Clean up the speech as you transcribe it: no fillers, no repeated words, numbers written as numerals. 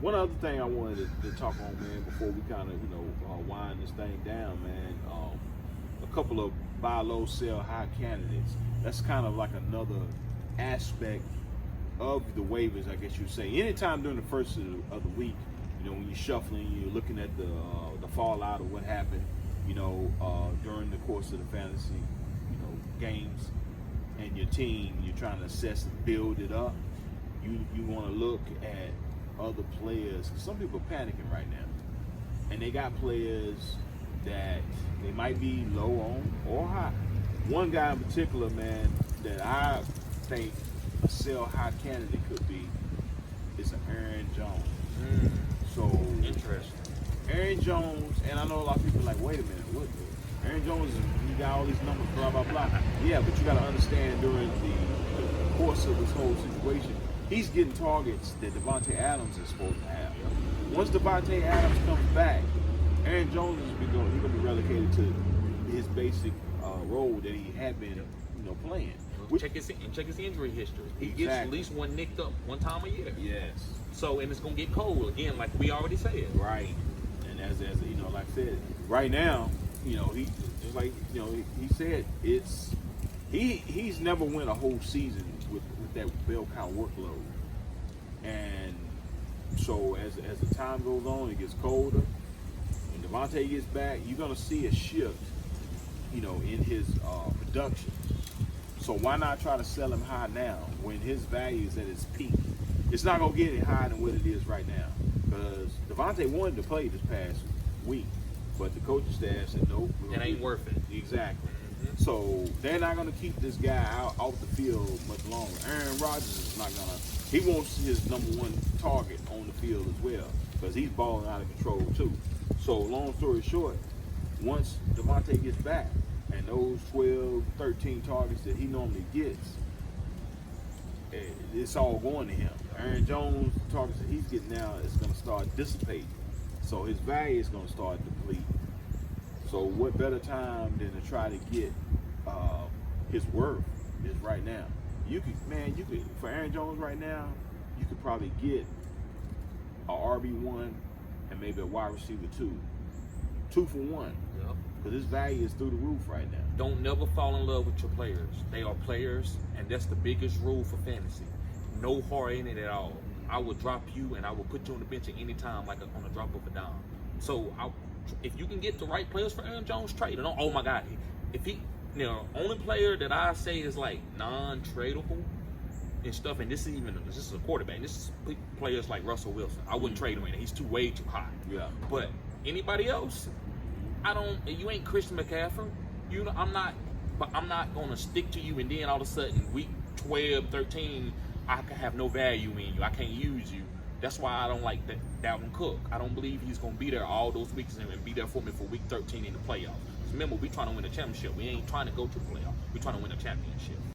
One other thing I wanted to talk on, man, before we kind of, wind this thing down, man. A couple of buy low, sell high candidates. That's kind of like another aspect of the waivers, I guess you'd say. Anytime during the first of the week, when you're shuffling, you're looking at the fallout of what happened, during the course of the fantasy, games, and your team, you're trying to assess and build it up. You want to look at other players. Some people are panicking right now, and they got players that they might be low on or high. One guy in particular, man, that I think a sell high candidate could be is an Aaron Jones. So interesting. Aaron Jones, and I know a lot of people are like, wait a minute, what? Aaron Jones, he got all these numbers, blah, blah, blah. Yeah, but you got to understand during the course of this whole situation, he's getting targets that Devontae Adams is supposed to have. Once Devontae Adams comes back, Aaron Jones is going to be relegated to his basic role that he had been, playing. Check his injury history. He gets at least one nicked up one time a year. Yes. So, and it's going to get cold again, like we already said. Right. And as like I said, right now, he just like he said, he's never went a whole season with that bell cow workload. And so as the time goes on, it gets colder. When Devontae gets back, you're gonna see a shift, in his production. So why not try to sell him high now when his value is at its peak? It's not gonna get any higher than what it is right now, because Devontae wanted to play this past week, but the coaching staff said nope. It ain't worth it. Exactly. So they're not going to keep this guy off the field much longer. Aaron Rodgers is not going to. He wants his number one target on the field as well, because he's balling out of control too. So long story short, once Devontae gets back and those 12, 13 targets that he normally gets, it's all going to him. Aaron Jones, the targets that he's getting now is going to start dissipating. So his value is going to start depleting. So what better time than to try to get his worth is right now. You could for Aaron Jones right now, you could probably get a RB1 and maybe a wide receiver 2 for 1. Yep. Because his value is through the roof right now. Don't never fall in love with your players. They are players, and that's the biggest rule for fantasy. No heart in it at all. I will drop you and I will put you on the bench at any time, like on a drop of a dime. So if you can get the right players for Aaron Jones, trade it. Oh my God, if he, only player that I say is like non-tradable and stuff, and this is a quarterback. This is players like Russell Wilson. I wouldn't trade him in. He's way too high. Yeah. But anybody else, you ain't Christian McCaffrey. I'm not gonna stick to you, and then all of a sudden week 12, 13. I can have no value in you. I can't use you. That's why I don't like Dalvin Cook. I don't believe he's going to be there all those weeks and be there for me for week 13 in the playoffs. Remember, we're trying to win a championship. We ain't trying to go to the playoffs. We're trying to win a championship.